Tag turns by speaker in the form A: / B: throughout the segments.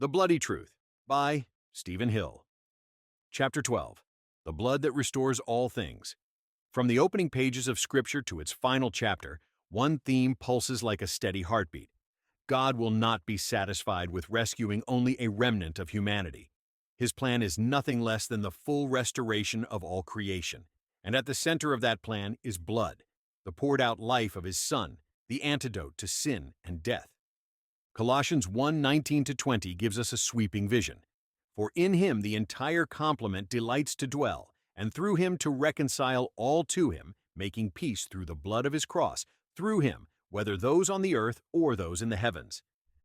A: The Bloody Truth by Stephen Hill. Chapter 12. The Blood That Restores All Things. From the opening pages of Scripture to its final chapter, one theme pulses like a steady heartbeat. God will not be satisfied with rescuing only a remnant of humanity. His plan is nothing less than the full restoration of all creation. And at the center of that plan is blood, the poured-out life of His Son, the antidote to sin and death. Colossians 1:19-20 gives us a sweeping vision. For in Him the entire complement delights to dwell, and through Him to reconcile all to Him, making peace through the blood of His cross, through Him, whether those on the earth or those in the heavens.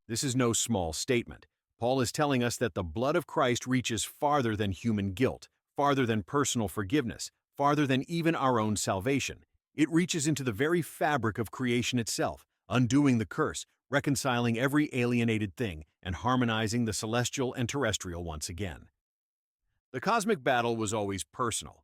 A: This is no small statement. Paul is telling us that the blood of Christ reaches farther than human guilt, farther than personal forgiveness, farther than even our own salvation. It reaches into the very fabric of creation itself, undoing the curse, reconciling every alienated thing, and harmonizing the celestial and terrestrial once again. The cosmic battle was always personal.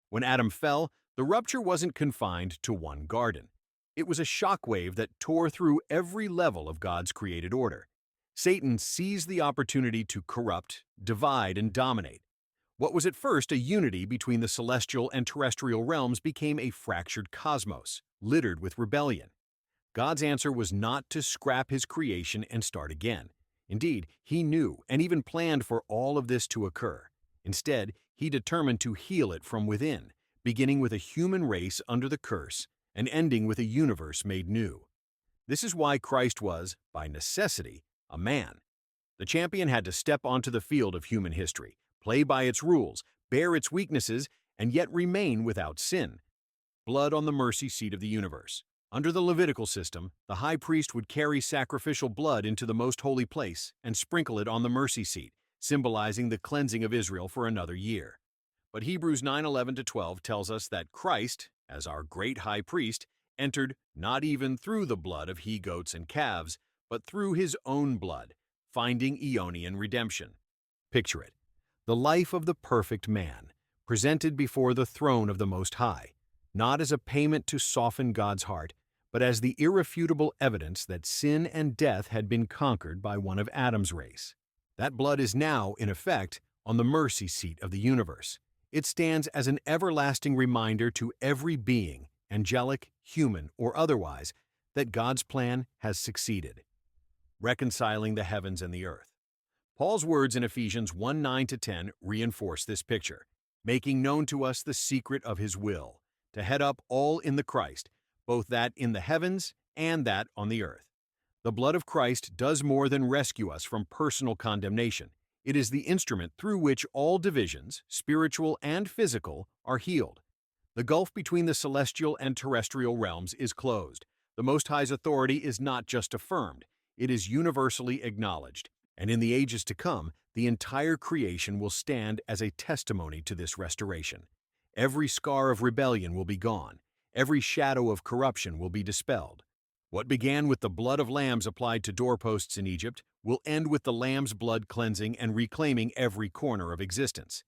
A: When Adam fell, the rupture wasn't confined to one garden. It was a shockwave that tore through every level of God's created order. Satan seized the opportunity to corrupt, divide, and dominate. What was at first a unity between the celestial and terrestrial realms became a fractured cosmos, littered with rebellion. God's answer was not to scrap His creation and start again. Indeed, He knew and even planned for all of this to occur. Instead, He determined to heal it from within, beginning with a human race under the curse and ending with a universe made new. This is why Christ was, by necessity, a man. The champion had to step onto the field of human history, play by its rules, bear its weaknesses, and yet remain without sin. Blood on the mercy seat of the universe. Under the Levitical system, the high priest would carry sacrificial blood into the most holy place and sprinkle it on the mercy seat, symbolizing the cleansing of Israel for another year. But Hebrews 9:11-12 tells us that Christ, as our great high priest, entered not even through the blood of he-goats and calves, but through His own blood, finding Aeonian redemption. Picture it. The life of the perfect man, presented before the throne of the Most High, not as a payment to soften God's heart, but as the irrefutable evidence that sin and death had been conquered by one of Adam's race. That blood is now, in effect, on the mercy seat of the universe. It stands as an everlasting reminder to every being, angelic, human, or otherwise, that God's plan has succeeded, reconciling the heavens and the earth. Paul's words in Ephesians 1:9-10 reinforce this picture, making known to us the secret of His will, to head up all in the Christ, both that in the heavens and that on the earth. The blood of Christ does more than rescue us from personal condemnation. It is the instrument through which all divisions, spiritual and physical, are healed. The gulf between the celestial and terrestrial realms is closed. The Most High's authority is not just affirmed, it is universally acknowledged. And in the ages to come, the entire creation will stand as a testimony to this restoration. Every scar of rebellion will be gone. Every shadow of corruption will be dispelled. What began with the blood of lambs applied to doorposts in Egypt will end with the lamb's blood cleansing and reclaiming every corner of existence.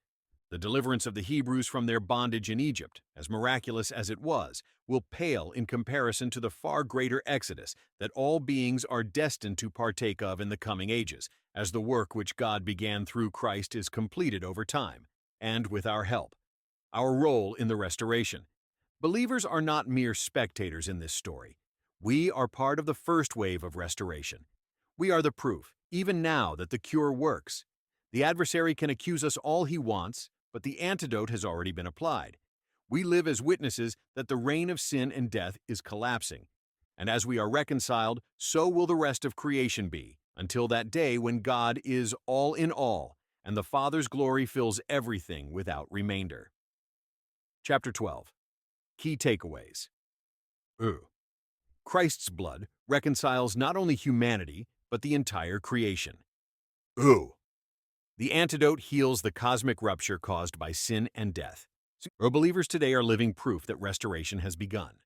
A: The deliverance of the Hebrews from their bondage in Egypt, as miraculous as it was, will pale in comparison to the far greater exodus that all beings are destined to partake of in the coming ages, as the work which God began through Christ is completed over time, and with our help. Our role in the restoration. Believers are not mere spectators in this story. We are part of the first wave of restoration. We are the proof, even now, that the cure works. The adversary can accuse us all he wants, but the antidote has already been applied. We live as witnesses that the reign of sin and death is collapsing. And as we are reconciled, so will the rest of creation be, until that day when God is all in all, and the Father's glory fills everything without remainder. Chapter 12. Key takeaways. Christ's blood reconciles not only humanity, but the entire creation. The antidote heals the cosmic rupture caused by sin and death. Believers today are living proof that restoration has begun.